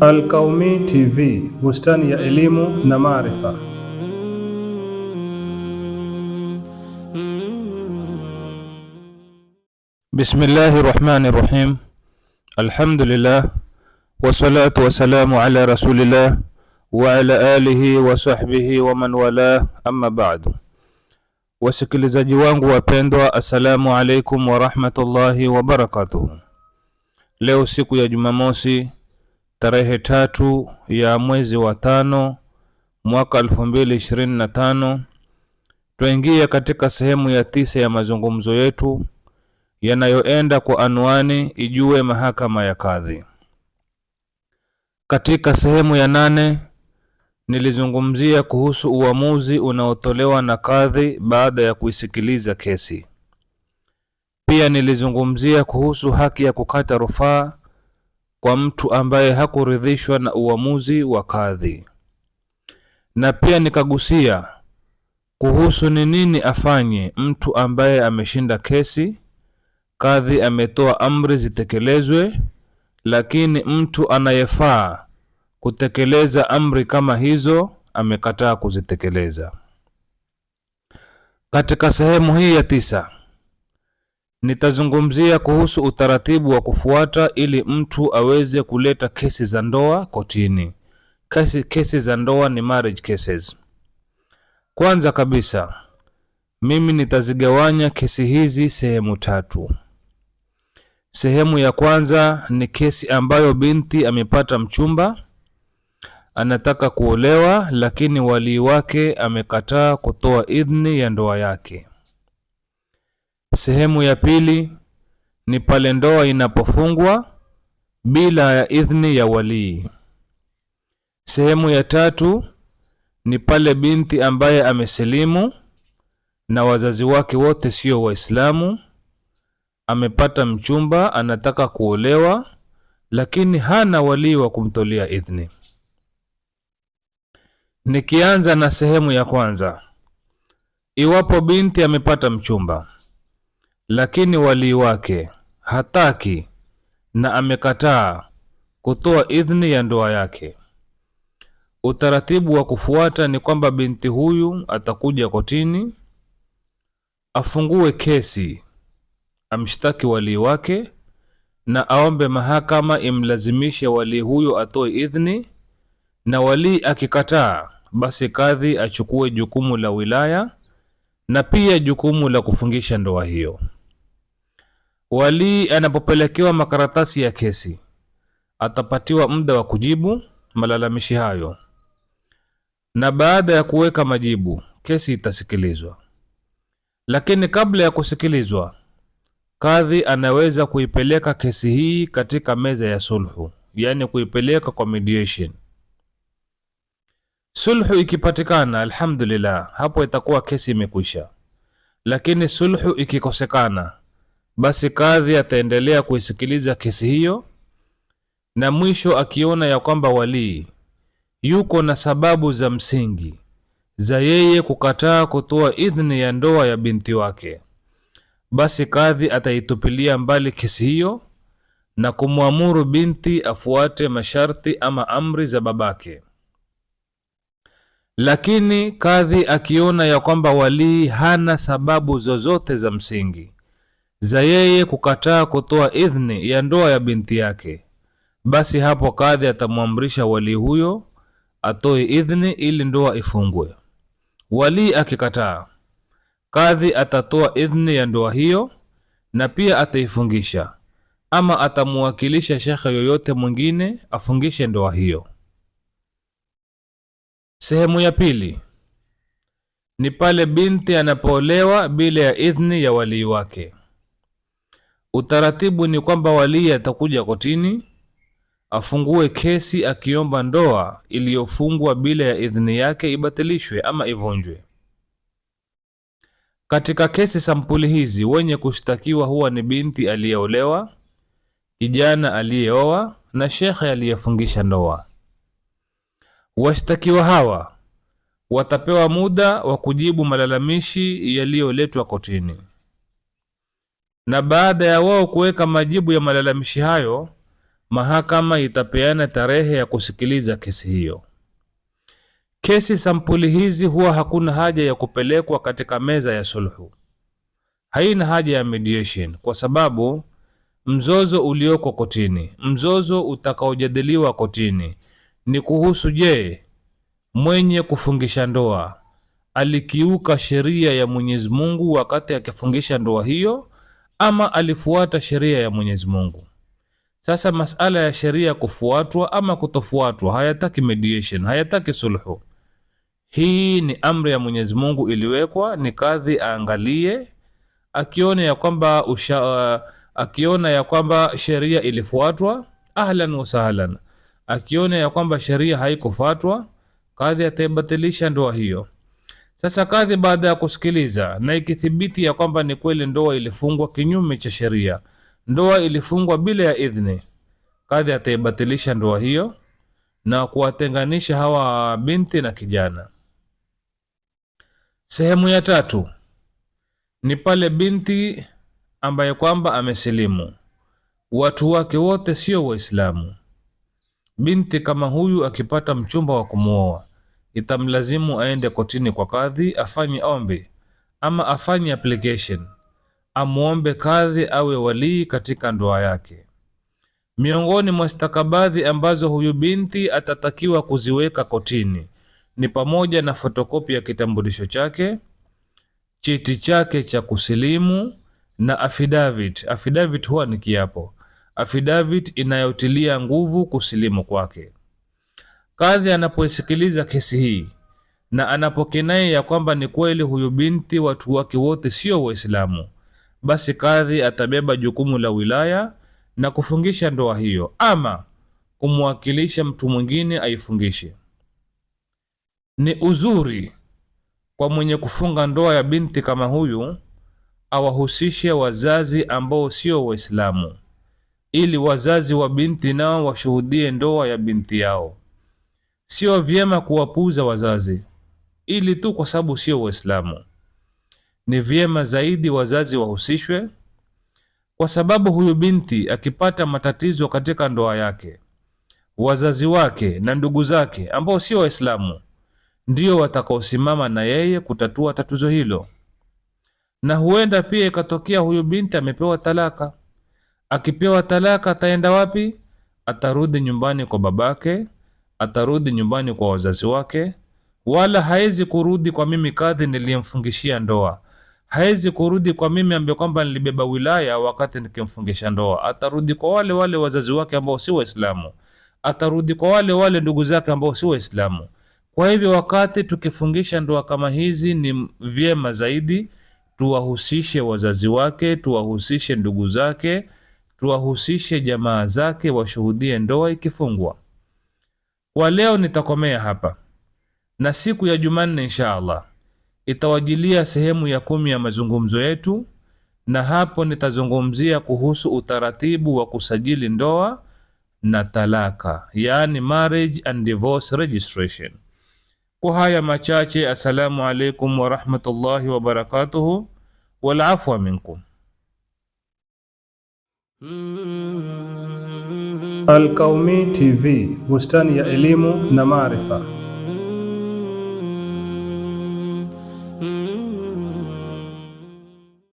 Al-Qaumi TV, bustani ya elimu na maarifa. Bismillahir Rahmanir Rahim. Alhamdulillah wassalatu wassalamu ala rasulillah wa ala alihi wa sahbihi wa man wala, amma ba'du. Wasikilizaji wangu wapendwa, assalamu alaikum wa rahmatullahi wa barakatuh. Leo siku ya Jumamosi, tarehe 3 ya mwezi wa 5 mwaka 2025, tuingia katika sehemu ya 9 ya mazungumzo yetu yanayoenda kwa anwani ijue mahakama ya kadhi. Katika sehemu ya 8 nilizungumzia kuhusu uamuzi unaotolewa na kadhi baada ya kuisikiliza kesi. Pia nilizungumzia kuhusu haki ya kukata rufaa kwa mtu ambaye hakuridhishwa na uamuzi wa kadhi. Na pia nikagusia kuhusu ni nini afanye mtu ambaye ameshinda kesi, kadhi ametoa amri zitekelezwe, lakini mtu anayefaa kutekeleza amri kama hizo amekataa kuzitekeleza. Katika sehemu hii ya 9 nitazungumzia kuhusu utaratibu wa kufuata ili mtu aweze kuleta kesi za ndoa kotini. Kesi za ndoa ni marriage cases. Kwanza kabisa, mimi nitazigawanya kesi hizi sehemu 3. Sehemu ya kwanza ni kesi ambayo binti amepata mchumba, anataka kuolewa, lakini wali wake amekataa kutoa idhni ya ndoa yake. Sehemu ya pili ni pale ndoa inapofungwa bila ya idhni ya wali. Sehemu ya 3 ni pale binti ambaye amesilimu na wazazi wake wote sio Waislamu, amepata mchumba, anataka kuolewa, lakini hana wali wa kumtolea idhni. Nikianza na sehemu ya kwanza, iwapo binti amepata mchumba lakini wali wake hataki na amekataa kutoa idhni ya ndoa yake, utaratibu wa kufuata ni kwamba binti huyu atakuja kotini, afungue kesi, amshtaki wali wake na aombe mahakama imlazimishe wali huyo atoe idhni, na wali akikataa, basi kadhi achukue jukumu la wilaya na pia jukumu la kufungisha ndoa hiyo. Wali anapopelekewa makaratasi ya kesi, atapatiwa muda wa kujibu malalamishi hayo, na baada ya kuweka majibu, kesi itasikilizwa. Lakini kabla ya kusikilizwa, kadhi anaweza kuipeleka kesi hii katika meza ya sulhu, yani kuipeleka kwa mediation. Sulhu ikipatikana, alhamdulillah, hapo itakuwa kesi imekwisha. Lakini sulhu ikikosekana, basi kadhi ataendelea kuisikiliza kesi hiyo, na mwisho akiona ya kwamba wali yuko na sababu za msingi za yeye kukataa kutoa idhni ya ndoa ya binti wake, basi kadhi ataitupilia mbali kesi hiyo na kumwamuru binti afuate masharti ama amri za babake. Lakini kadhi akiona ya kwamba wali hana sababu zozote za msingi za yeye kukataa kutoa idhni ya ndoa ya binti yake, basi hapo kadhi atamwamrisha wali huyo atoe idhni ili ndoa ifungwe. Wali akikataa, kadhi atatoa idhni ya ndoa hiyo na pia ataifungisha, ama atamuwakilisha shekhe yoyote mwingine afungishe ndoa hiyo. Sehemu ya pili ni pale binti anapoolewa bila ya idhni ya wali wake. Utaratibu ni kwamba wali atakuja kotini, afungue kesi akiomba ndoa iliyofungwa bila ya idhni yake ibatilishwe ama ivunjwe. Katika kesi sampuli hizi, wenye kushtakiwa huwa ni binti aliyeolewa, kijana aliyeoa na shekhe aliyefungisha ndoa. Washtakiwa hawa watapewa muda wa kujibu malalamishi yaliyoletwa kotini, na baada ya wao kuweka majibu ya malalamishi hayo, mahakama itapeana tarehe ya kusikiliza kesi hiyo. Kesi sampuli hizi huwa hakuna haja ya kupelekwa katika meza ya sulhu. Haina haja ya mediation kwa sababu mzozo ulioko kotini, mzozo utakaojadiliwa kotini ni kuhusu je, mwenye kufungisha ndoa alikiuka sheria ya Mwenyezi Mungu wakati akifungisha ndoa hiyo ama alifuata sheria ya Mwenyezi Mungu. Sasa masala ya sheria kufuatwa ama kutofuatwa hayataki mediation, hayataki sulhu. Hii ni amri ya Mwenyezi Mungu iliwekwa, ni kadhi aangalie, akiona ya kwamba sheria ilifuatwa, ahlan wa sahlan. Akiona ya kwamba sheria haikufuatwa, kadhi ataibatilisha ndoa hiyo. Sasa kadhi baada ya kusikiliza na ikithibiti ya kwamba ni kweli ndoa ilifungwa kinyume cha sheria, ndoa ilifungwa bila ya idhni, kadhi ataibatilisha ndoa hiyo na kuwatenganisha hawa binti na kijana. Sehemu ya tatu ni pale binti ambaye kwamba amesilimu, watu wake wote sio Waislamu. Binti kama huyu akipata mchumba wa kumuoa, itamlazimu aende kotini kwa kadhi, afanye ombi ama afanye application, amuombe kadhi awe walii katika ndoa yake. Miongoni mwa stakabadhi ambazo huyu binti atatakiwa kuziweka kotini ni pamoja na fotokopi ya kitambulisho chake, cheti chake cha kusilimu na affidavit. Affidavit huwa ni kiapo, affidavit inayotilia nguvu kusilimu kwake. Kadhi anapoisikiliza kesi hii na anapokinai ya kwamba ni kweli huyu binti watu wake wote sio Waislamu, basi kadhi atabeba jukumu la wilaya na kufungisha ndoa hiyo ama kumwakilisha mtu mwingine aifungishe. Ni uzuri kwa mwenye kufunga ndoa ya binti kama huyu awahusishe wazazi ambao sio Waislamu, ili wazazi wa binti nao washuhudie ndoa ya binti yao. Sio vyema kuwapuuza wazazi ili tu kwa sababu sio Waislamu. Ni vyema zaidi wazazi wahusishwe, kwa sababu huyu binti akipata matatizo katika ndoa yake, wazazi wake na ndugu zake ambao sio Waislamu ndio watakaosimama na yeye kutatua tatizo hilo. Na huenda pia ikatokea huyu binti amepewa talaka. Akipewa talaka ataenda wapi? Atarudi nyumbani kwa babake, atarudi nyumbani kwa wazazi wake, wala haezi kurudi kwa mimi kadhi niliyemfungishia ndoa. Haezi kurudi kwa mimi ambaye kwamba nilibeba wilaya wakati nikimfungisha ndoa. Atarudi kwa wale wazazi wake ambao si Waislamu, atarudi kwa wale ndugu zake ambao si Waislamu. Kwa hivyo wakati tukifungisha ndoa kama hizi, ni vyema zaidi tuwahusishe wazazi wake, tuwahusishe ndugu zake, tuwahusishe jamaa zake washuhudie ndoa ikifungwa. Kwa leo nitakomea hapa, na siku ya Jumanne inshallah itawajilia sehemu ya 10 ya mazungumzo yetu, na hapo nitazungumzia kuhusu utaratibu wa kusajili ndoa na talaka, yani marriage and divorce registration. Kwa haya machache, assalamu alaikum wa rahmatullahi wa barakatuhu, wal afwa minkum. Al-Qaumi TV, bustani ya elimu na maarifa.